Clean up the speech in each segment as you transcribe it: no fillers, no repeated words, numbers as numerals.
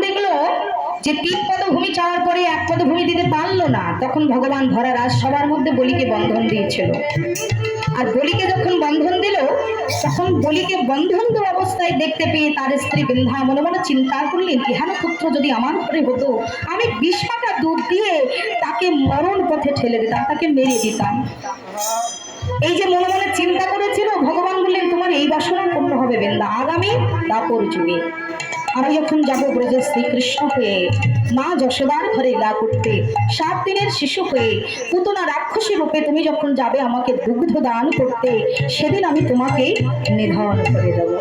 দেখলো যে 3 পদভূমি চাওয়ার পরে 1 পদভূমি দিতে পারলো না, তখন ভগবান ধরা রাজসভার মধ্যে বলিকে বন্ধন দিয়েছিল। আর বলিকে যখন বন্ধন দিল, তখন বলিকে বন্ধন দেওয়া অবস্থায় দেখতে পেয়ে তার স্ত্রী বৃন্ধা মনে মনে চিন্তা করলেন, ইহার পুত্র যদি আমার ঘরে হতো, আমি 20 পাতা দুধ দিয়ে তাকে মরণ পথে ঠেলে দিতাম, তাকে মেরে দিতাম। এই যে মনে মনে চিন্তা করেছিল, ভগবান বললেন তোমার এই বাসনা পূর্ণ হবে বৃন্দা, আগামী দাপর যুগে আমি যখন যাবো ব্রজে শ্রীকৃষ্ণ হয়ে মা যশোদার ঘরে লীলা করতে, 7 দিনের শিশু হয়ে পুতনা রাক্ষসী রূপে তুমি যখন যাবে আমাকে দুগ্ধ দান করতে, সেদিন আমি তোমাকে নিধন করে দেব।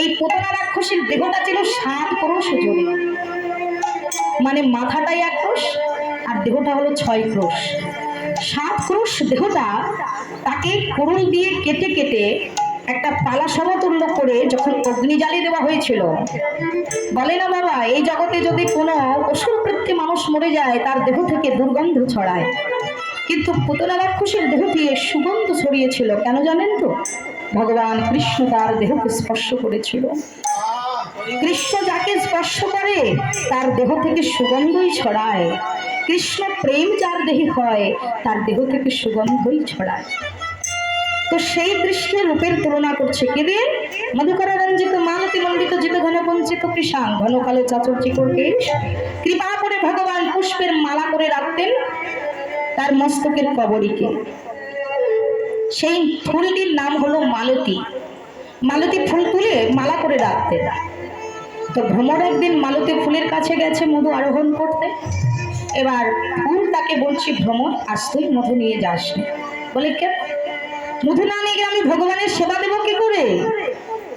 এই পুতনা রাক্ষসীর দেহটা ছিল 7 ক্রোশ জোরে, মানে মাথাটাই 1 ক্রোশ আর দেহটা হলো 6 ক্রোশ। 7 ক্রোশ দেহটা তাকে কুড়ুল দিয়ে কেটে কেটে একটা পালা সমতুল্য করে যখন অগ্নি জ্বালিয়ে দেওয়া হয়েছিল, বলে না বাবা এই জগতে যদি কোনো অসুর বৃত্তি মানুষ মরে যায় তার দেহ থেকে দুর্গন্ধ ছড়ায়, কিন্তু পুতনা রাক্ষসীর দেহ দিয়ে সুগন্ধ ছড়িয়েছিল। কেন জানেন তো? ভগবান কৃষ্ণ তার দেহকে স্পর্শ করেছিল। কৃষ্ণ যাকে স্পর্শ করে তার দেহ থেকে সুগন্ধই ছড়ায়। কৃষ্ণ প্রেম যার দেহে হয় তার দেহ থেকে সুগন্ধই ছড়ায়। তো সেই কৃষ্ণের রূপের তুলনা করছে কে দিয়ে? মধুকরা রঞ্জিত মালতী মণ্ডিত জিত ঘন বঞ্চিত কৃষাণ ঘন কালো চাচর চিকর কেশ, কৃপা করে ভগবান পুষ্পের মালা করে রাখতেন তার মস্তকের কবরীকে। সেই ফুলটির নাম হলো মালতী। মালতী ফুল তুলে মালা করে রাখতেন। তো ভ্রমর একদিন মালতী ফুলের কাছে গেছে মধু আরোহণ করতে। এবার ফুল তাকে বলছি, ভ্রমর আজ তুই মধু নিয়ে যাস না। বলে কেন? মধু না নিয়ে আমি ভগবানের সেবা দেবো কি করে?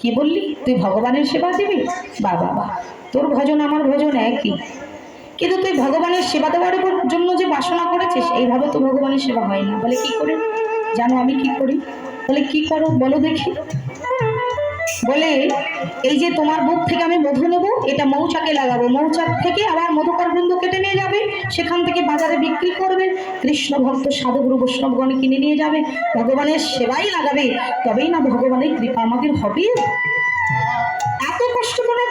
কি বললি? তুই ভগবানের সেবা দিবি? বাবা বাবা, তোর ভজন আমার ভজন একই, কিন্তু তুই ভগবানের সেবা দেওয়ার জন্য যে বাসনা করেছিস এইভাবে তো ভগবানের সেবা হয় না। বলে কি করে? জানো আমি কি করি? বলে কি করো বলো দেখি। বলে এই যে তোমার বুক থেকে আমি মধু নেব, এটা মৌচাকে লাগাবো, মৌচাক থেকে আবার মধুকর বৃন্দ কেটে নিয়ে যাবে, সেখান থেকে বাজারে বিক্রি করবে, কৃষ্ণ ভক্ত সাধুগুরু বৈষ্ণবগণ কিনে নিয়ে যাবে, ভগবানের সেবাই লাগাবে, তবেই না ভগবানের কৃপা আমাদের হবে। এত কষ্ট করে